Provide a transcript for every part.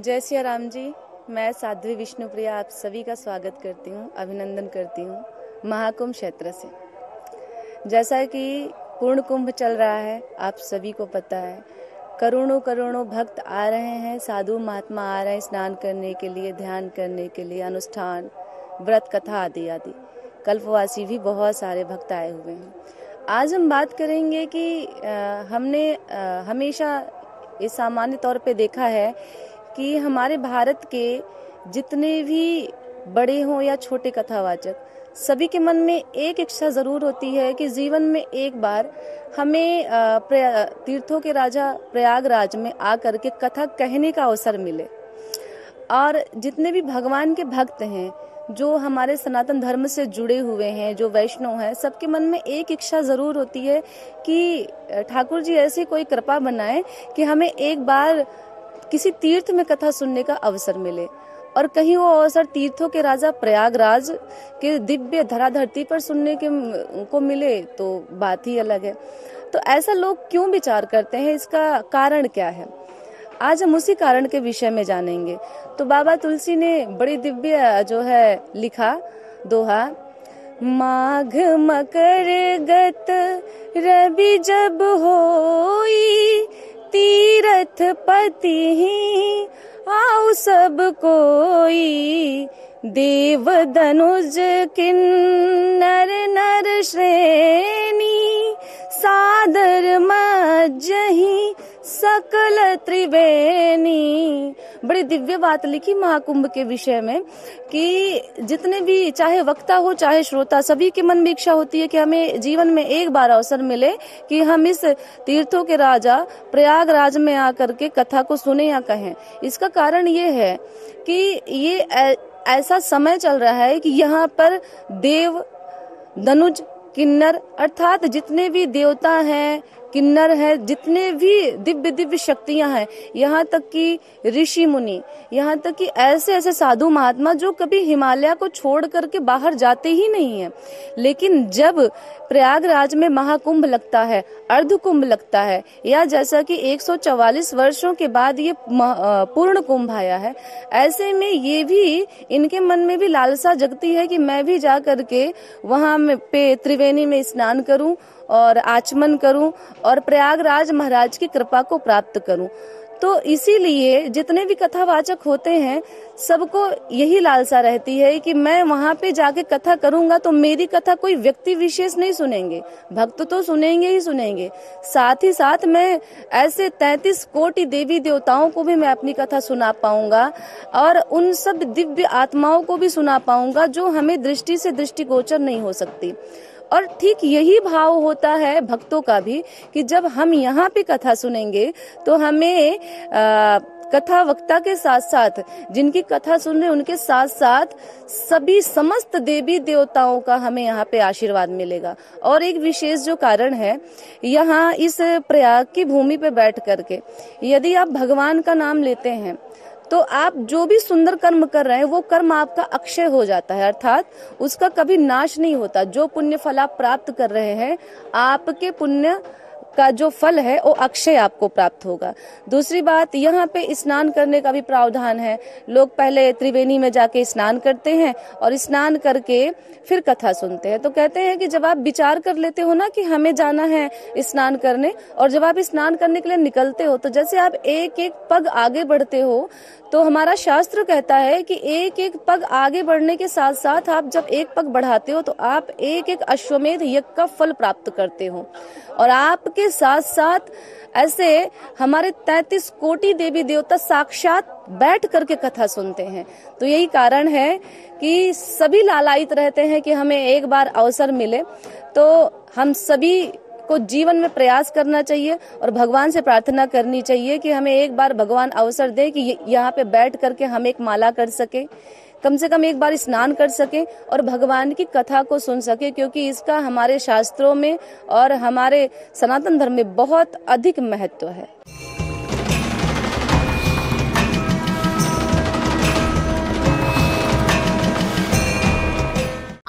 जय सिया राम जी। मैं साध्वी विष्णुप्रिया आप सभी का स्वागत करती हूँ, अभिनंदन करती हूँ महाकुंभ क्षेत्र से। जैसा कि पूर्ण कुंभ चल रहा है, आप सभी को पता है, करोड़ों करोड़ों भक्त आ रहे हैं, साधु महात्मा आ रहे हैं स्नान करने के लिए, ध्यान करने के लिए, अनुष्ठान, व्रत कथा आदि आदि। कल्पवासी भी बहुत सारे भक्त आए हुए हैं। आज हम बात करेंगे कि हमने हमेशा ये सामान्य तौर पे देखा है कि हमारे भारत के जितने भी बड़े हों या छोटे कथावाचक, सभी के मन में एक इच्छा जरूर होती है कि जीवन में एक बार हमें तीर्थों के राजा प्रयागराज में आकर के कथा कहने का अवसर मिले। और जितने भी भगवान के भक्त हैं, जो हमारे सनातन धर्म से जुड़े हुए हैं, जो वैष्णव हैं, सबके मन में एक इच्छा जरूर होती है कि ठाकुर जी ऐसी कोई कृपा बनाए कि हमें एक बार किसी तीर्थ में कथा सुनने का अवसर मिले। और कहीं वो अवसर तीर्थों के राजा प्रयागराज के दिव्य धराधरती पर सुनने को मिले तो बात ही अलग है। तो ऐसा लोग क्यों विचार करते हैं, इसका कारण क्या है, आज हम उसी कारण के विषय में जानेंगे। तो बाबा तुलसी ने बड़ी दिव्य जो है लिखा दोहा, माघ मकर गत रवि जब होई, तीरथ पति ही आओ सब कोई, देव धनुज किन्नर नर श्रेणी, सादर मज्जहि सकल त्रिवेणी। बड़ी दिव्य बात लिखी महाकुंभ के विषय में कि जितने भी, चाहे वक्ता हो चाहे श्रोता, सभी के मन में इच्छा होती है कि हमें जीवन में एक बार अवसर मिले कि हम इस तीर्थों के राजा प्रयागराज में आकर के कथा को सुने या कहें। इसका कारण ये है कि ये ऐसा समय चल रहा है कि यहाँ पर देव, धनुज, किन्नर अर्थात जितने भी देवता हैं, किन्नर है, जितने भी दिव्य दिव्य शक्तियां हैं, यहाँ तक कि ऋषि मुनि, यहाँ तक कि ऐसे ऐसे साधु महात्मा जो कभी हिमालय को छोड़ करके बाहर जाते ही नहीं है, लेकिन जब प्रयागराज में महाकुंभ लगता है, अर्ध कुंभ लगता है, या जैसा कि 144 वर्षों के बाद ये पूर्ण कुंभ आया है, ऐसे में ये भी इनके मन में भी लालसा जगती है कि मैं भी जा करके वहां पे त्रिवेणी में स्नान करूं और आचमन करूं और प्रयागराज महाराज की कृपा को प्राप्त करूं। तो इसीलिए जितने भी कथावाचक होते हैं, सबको यही लालसा रहती है कि मैं वहां पे जाके कथा करूंगा तो मेरी कथा कोई व्यक्ति विशेष नहीं सुनेंगे, भक्त तो सुनेंगे ही सुनेंगे, साथ ही साथ मैं ऐसे 33 कोटि देवी देवताओं को भी मैं अपनी कथा सुना पाऊंगा और उन सब दिव्य आत्माओं को भी सुना पाऊंगा जो हमें दृष्टि से दृष्टिगोचर नहीं हो सकती। और ठीक यही भाव होता है भक्तों का भी कि जब हम यहाँ पे कथा सुनेंगे तो हमें कथा वक्ता के साथ साथ, जिनकी कथा सुन रहे उनके साथ साथ सभी समस्त देवी देवताओं का हमें यहाँ पे आशीर्वाद मिलेगा। और एक विशेष जो कारण है, यहाँ इस प्रयाग की भूमि पे बैठ करके यदि आप भगवान का नाम लेते हैं तो आप जो भी सुंदर कर्म कर रहे हैं वो कर्म आपका अक्षय हो जाता है, अर्थात उसका कभी नाश नहीं होता। जो पुण्य फल आप प्राप्त कर रहे हैं, आपके पुण्य का जो फल है वो अक्षय आपको प्राप्त होगा। दूसरी बात, यहाँ पे स्नान करने का भी प्रावधान है। लोग पहले त्रिवेणी में जाके स्नान करते हैं और स्नान करके फिर कथा सुनते हैं। तो कहते हैं कि जब आप विचार कर लेते हो ना कि हमें जाना है स्नान करने, और जब आप स्नान करने के लिए निकलते हो तो जैसे आप एक एक पग आगे बढ़ते हो, तो हमारा शास्त्र कहता है कि एक एक पग आगे बढ़ने के साथ साथ आप जब एक पग बढ़ाते हो तो आप एक एक अश्वमेध यज्ञ का फल प्राप्त करते हो। और आपके साथ साथ ऐसे हमारे 33 कोटि देवी देवता साक्षात बैठ करके कथा सुनते हैं। तो यही कारण है कि सभी लालायित रहते हैं कि हमें एक बार अवसर मिले। तो हम सभी को जीवन में प्रयास करना चाहिए और भगवान से प्रार्थना करनी चाहिए कि हमें एक बार भगवान अवसर दे कि यहाँ पे बैठ करके हम एक माला कर सके, कम से कम एक बार स्नान कर सके और भगवान की कथा को सुन सके, क्योंकि इसका हमारे शास्त्रों में और हमारे सनातन धर्म में बहुत अधिक महत्व है।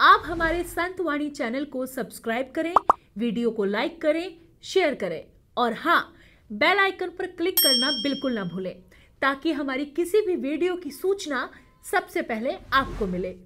आप हमारे संत वाणी चैनल को सब्सक्राइब करें, वीडियो को लाइक करें, शेयर करें और हाँ, बेल आइकन पर क्लिक करना बिल्कुल ना भूलें, ताकि हमारी किसी भी वीडियो की सूचना सबसे पहले आपको मिले।